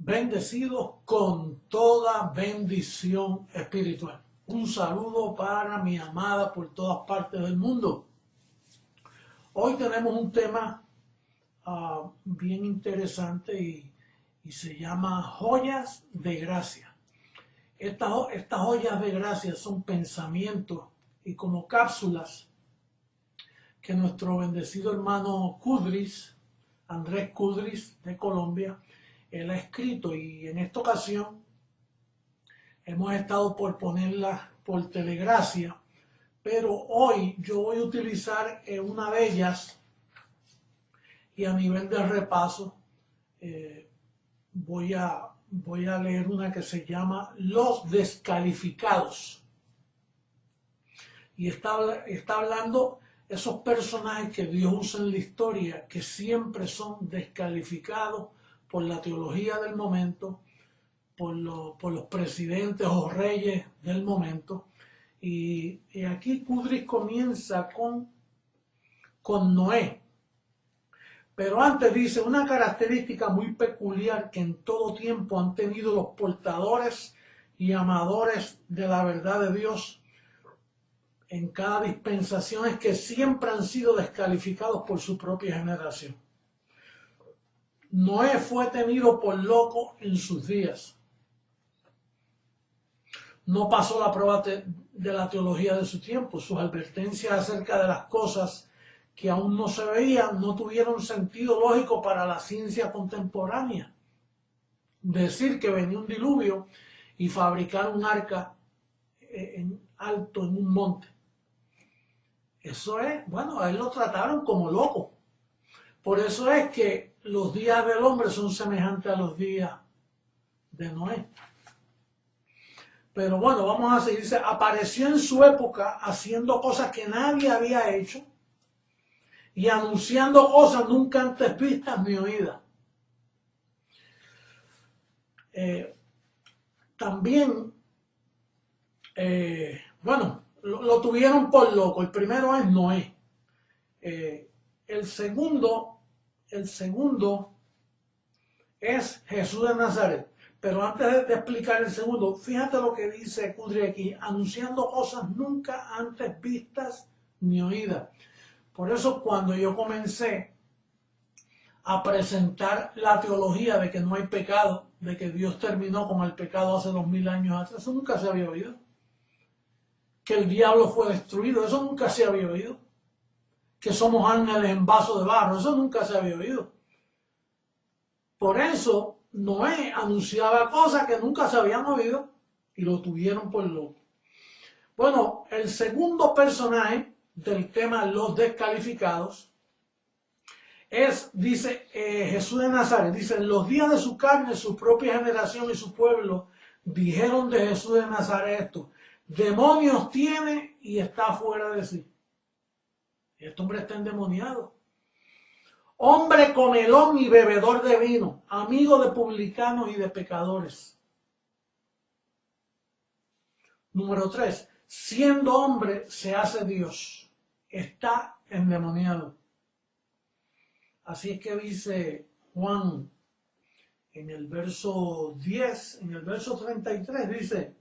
bendecidos con toda bendición espiritual. Un saludo para mi amada por todas partes del mundo. Hoy tenemos un tema bien interesante y se llama joyas de gracia. Estas joyas de gracia son pensamientos y como cápsulas que nuestro bendecido hermano Kudris, Andrés Kudris de Colombia, él ha escrito, y en esta ocasión hemos estado por ponerlas por Telegracia, pero hoy yo voy a utilizar una de ellas y a nivel de repaso voy a leer una que se llama Los Descalificados. Y está hablando esos personajes que Dios usa en la historia que siempre son descalificados por la teología del momento, por los presidentes o reyes del momento. Y aquí Kudris comienza con Noé. Pero antes dice una característica muy peculiar que en todo tiempo han tenido los portadores y amadores de la verdad de Dios en cada dispensación, es que siempre han sido descalificados por su propia generación. Noé fue tenido por loco en sus días. No pasó la prueba de la teología de su tiempo. Sus advertencias acerca de las cosas que aún no se veían no tuvieron sentido lógico para la ciencia contemporánea. Decir que venía un diluvio y fabricar un arca alto en un monte. Eso es, bueno, a él lo trataron como loco. Por eso es que los días del hombre son semejantes a los días de Noé. Pero bueno, vamos a seguir. Dice, apareció en su época haciendo cosas que nadie había hecho y anunciando cosas nunca antes vistas ni oídas. También, bueno, lo tuvieron por loco. El primero es Noé. El segundo es Jesús de Nazaret. Pero antes de explicar el segundo, fíjate lo que dice Kudris aquí, anunciando cosas nunca antes vistas ni oídas. Por eso cuando yo comencé a presentar la teología de que no hay pecado, de que Dios terminó con el pecado hace 2000 años atrás, eso nunca se había oído. Que el diablo fue destruido, eso nunca se había oído. Que somos ángeles en vaso de barro, eso nunca se había oído. Por eso Noé anunciaba cosas que nunca se habían oído y lo tuvieron por loco. Bueno, el segundo personaje del tema Los Descalificados dice Jesús de Nazaret. Dice, en los días de su carne, su propia generación y su pueblo dijeron de Jesús de Nazaret esto: demonios tiene y está fuera de sí. Este hombre está endemoniado. Hombre comelón y bebedor de vino, amigo de publicanos y de pecadores. Número 3, siendo hombre se hace Dios. Está endemoniado. Así es que dice Juan en el verso 10, en el verso 33, dice,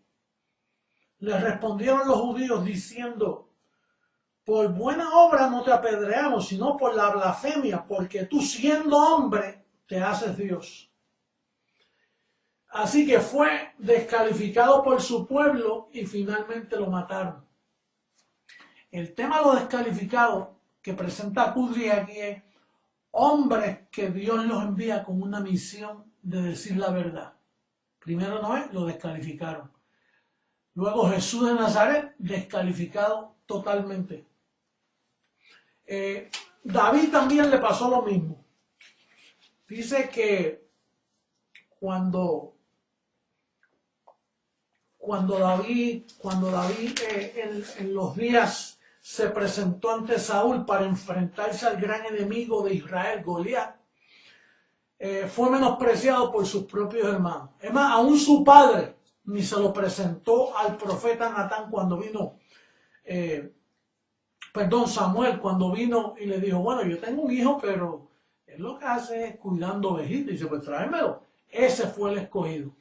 le respondieron los judíos diciendo, por buena obra no te apedreamos, sino por la blasfemia, porque tú siendo hombre te haces Dios. Así que fue descalificado por su pueblo y finalmente lo mataron. El tema de los descalificados que presenta Kudris aquí es hombres que Dios los envía con una misión de decir la verdad. Primero Noé, lo descalificaron. Luego Jesús de Nazaret, descalificado totalmente. David también le pasó lo mismo. Dice que cuando David en los días se presentó ante Saúl para enfrentarse al gran enemigo de Israel, Goliat, fue menospreciado por sus propios hermanos. Es más, aún su padre ni se lo presentó al profeta Natán cuando vino, Samuel, cuando vino y le dijo, bueno, yo tengo un hijo, pero él lo que hace es cuidando ovejitas. Y dice, pues tráemelo. ese fue el escogido.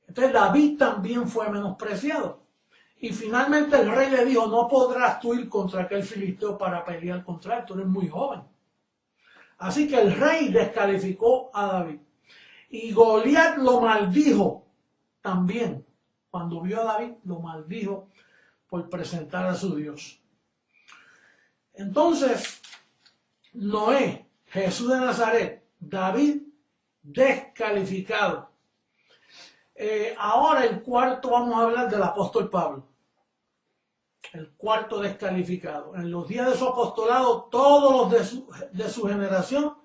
Entonces David también fue menospreciado. Y finalmente el rey le dijo, no podrás tú ir contra aquel filisteo para pelear contra él, tú eres muy joven. Así que el rey descalificó a David. Y Goliat lo maldijo también. Cuando vio a David, lo maldijo por presentar a su Dios. Entonces, Noé, Jesús de Nazaret, David, descalificado. Ahora el cuarto, vamos a hablar del apóstol Pablo. El cuarto descalificado. En los días de su apostolado, todos los de su generación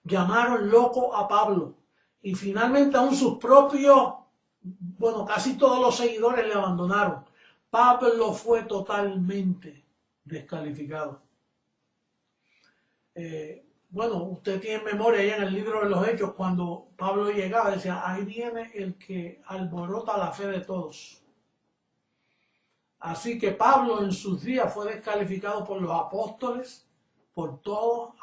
llamaron loco a Pablo. Y finalmente aún sus propios, bueno, casi todos los seguidores le abandonaron. Pablo fue totalmente descalificado. Bueno, usted tiene memoria ya en el libro de los Hechos, cuando Pablo llegaba, decía, ahí viene el que alborota la fe de todos. Así que Pablo en sus días fue descalificado por los apóstoles, por todos,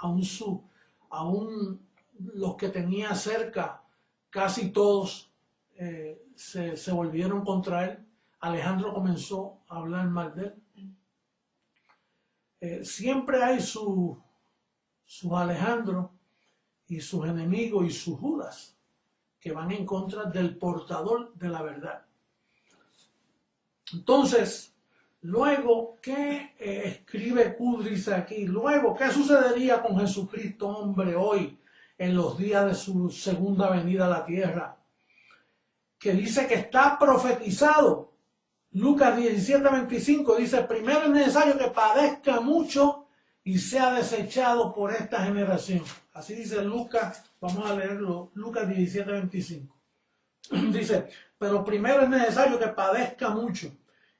aún los que tenía cerca, casi todos se volvieron contra él. Alejandro comenzó a hablar mal de él. Siempre hay sus Alejandro y sus enemigos y sus Judas que van en contra del portador de la verdad. Entonces, luego, ¿qué escribe Kudris aquí? Luego, ¿qué sucedería con Jesucristo, hombre, hoy, en los días de su segunda venida a la tierra? Que dice que está profetizado. Lucas 17:25 dice, primero es necesario que padezca mucho y sea desechado por esta generación. Así dice Lucas, vamos a leerlo, Lucas 17:25. Dice, pero primero es necesario que padezca mucho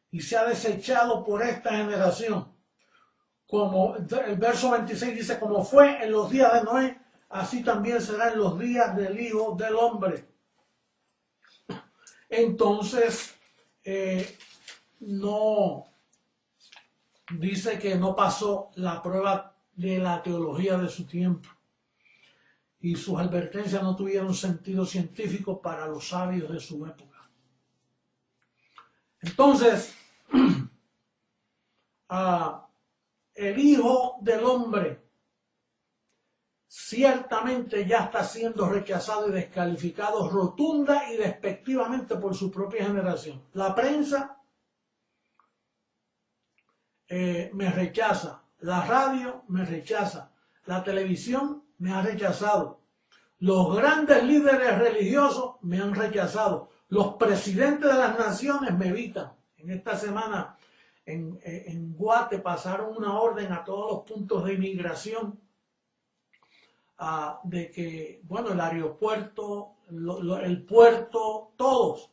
y sea desechado por esta generación. Como el verso 26 dice, como fue en los días de Noé, así también será en los días del Hijo del Hombre. Entonces, no dice que no pasó la prueba de la teología de su tiempo y sus advertencias no tuvieron sentido científico para los sabios de su época. Entonces, el Hijo del Hombre ciertamente ya está siendo rechazado y descalificado rotunda y despectivamente por su propia generación. La prensa me rechaza, la radio me rechaza, la televisión me ha rechazado, los grandes líderes religiosos me han rechazado, los presidentes de las naciones me evitan. En esta semana en Guate pasaron una orden a todos los puntos de inmigración de que, bueno, el aeropuerto, el puerto, todos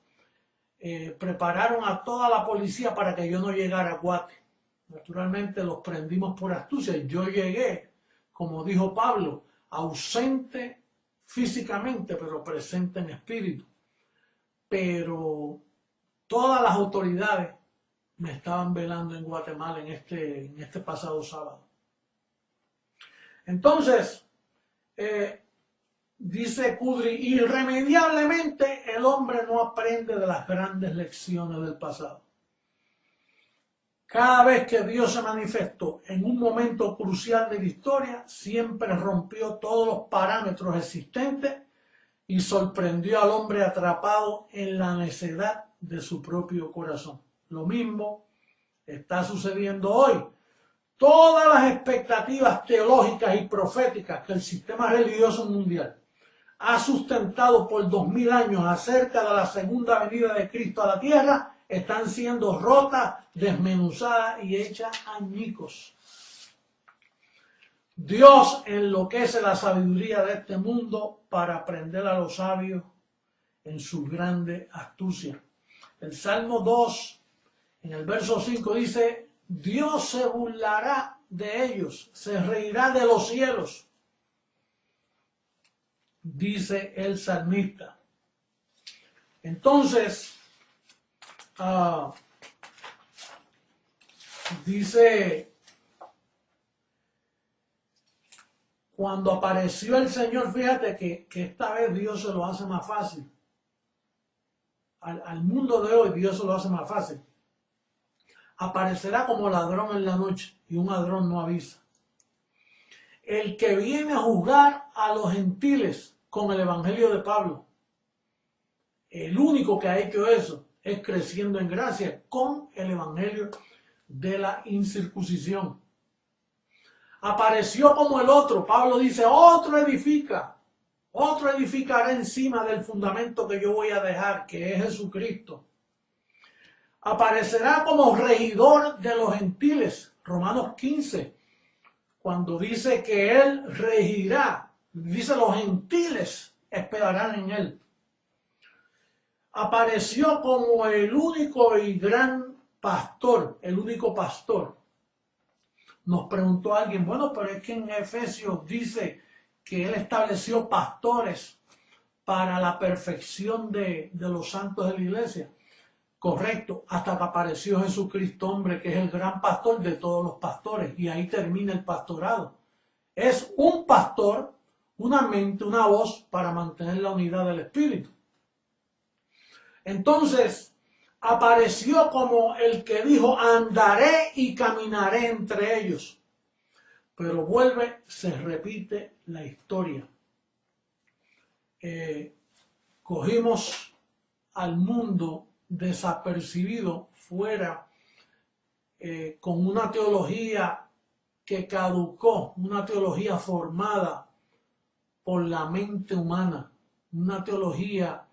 prepararon a toda la policía para que yo no llegara a Guate. Naturalmente los prendimos por astucia. Yo llegué, como dijo Pablo, ausente físicamente, pero presente en espíritu. Pero todas las autoridades me estaban velando en Guatemala en este pasado sábado. Entonces, dice Kudri, irremediablemente el hombre no aprende de las grandes lecciones del pasado. Cada vez que Dios se manifestó en un momento crucial de la historia, siempre rompió todos los parámetros existentes y sorprendió al hombre atrapado en la necedad de su propio corazón. Lo mismo está sucediendo hoy. Todas las expectativas teológicas y proféticas que el sistema religioso mundial ha sustentado por 2000 años acerca de la segunda venida de Cristo a la tierra están siendo rotas, desmenuzadas y hechas añicos. Dios enloquece la sabiduría de este mundo para aprender a los sabios en su grande astucia. El Salmo 2, en el verso 5 dice, Dios se burlará de ellos, se reirá de los cielos, dice el salmista. Entonces, dice Cuando apareció el Señor, fíjate que esta vez Dios se lo hace más fácil. Al mundo de hoy Dios se lo hace más fácil. Aparecerá como ladrón en la noche y un ladrón no avisa. El que viene a juzgar a los gentiles con el evangelio de Pablo. El único que ha hecho eso es creciendo en gracia con el evangelio de la incircuncisión. Apareció como el otro. Pablo dice, otro edificará encima del fundamento que yo voy a dejar, que es Jesucristo. Aparecerá como regidor de los gentiles, Romanos 15, cuando dice que él regirá, dice los gentiles esperarán en él. Apareció como el único y gran pastor, el único pastor. Nos preguntó alguien, bueno, pero es que en Efesios dice que él estableció pastores para la perfección de los santos de la iglesia. Correcto, hasta que apareció Jesucristo, hombre, que es el gran pastor de todos los pastores, y ahí termina el pastorado. Es un pastor, una mente, una voz para mantener la unidad del Espíritu. Entonces, apareció como el que dijo, andaré y caminaré entre ellos. Pero se repite la historia. Cogimos al mundo desapercibido fuera con una teología que caducó, una teología formada por la mente humana, una teología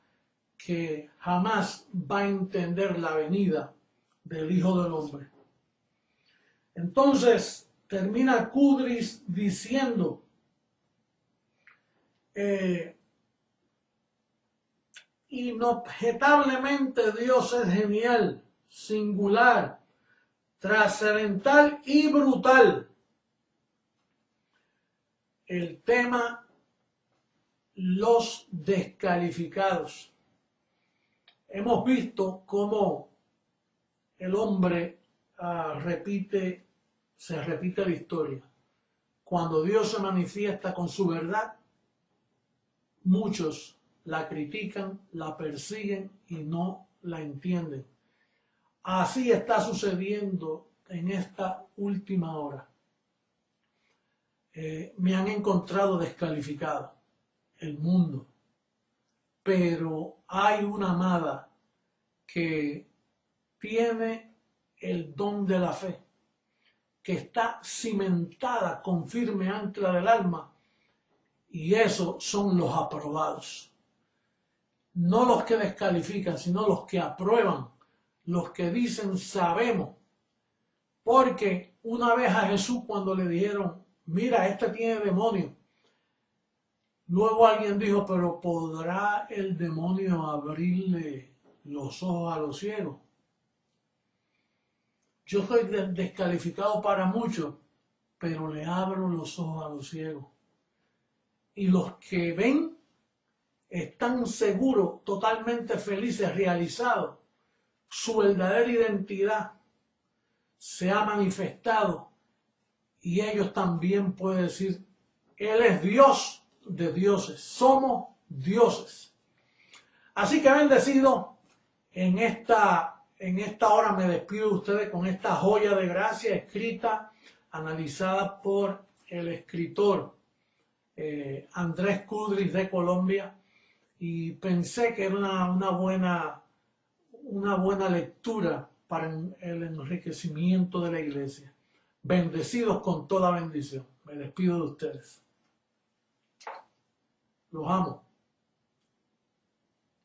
que jamás va a entender la venida del Hijo del Hombre. Entonces termina Kudris diciendo inobjetablemente Dios es genial, singular, trascendental y brutal. El tema, los descalificados. Hemos visto cómo el hombre se repite la historia. Cuando Dios se manifiesta con su verdad, muchos la critican, la persiguen y no la entienden. Así está sucediendo en esta última hora. Me han encontrado descalificado, el mundo, pero hay una amada que tiene el don de la fe, que está cimentada con firme ancla del alma, y esos son los aprobados. No los que descalifican, sino los que aprueban, los que dicen sabemos. Porque una vez a Jesús cuando le dijeron, mira, este tiene demonio, luego alguien dijo, pero ¿podrá el demonio abrirle los ojos a los ciegos? Yo soy descalificado para muchos, pero le abro los ojos a los ciegos. Y los que ven están seguros, totalmente felices, realizados. Su verdadera identidad se ha manifestado y ellos también pueden decir, Él es Dios de dioses, somos dioses. Así que bendecido, en esta hora me despido de ustedes con esta joya de gracia escrita, analizada por el escritor Andrés Kudris de Colombia, y pensé que era una buena lectura para el enriquecimiento de la iglesia. Bendecidos con toda bendición. Me despido de ustedes. Los amo.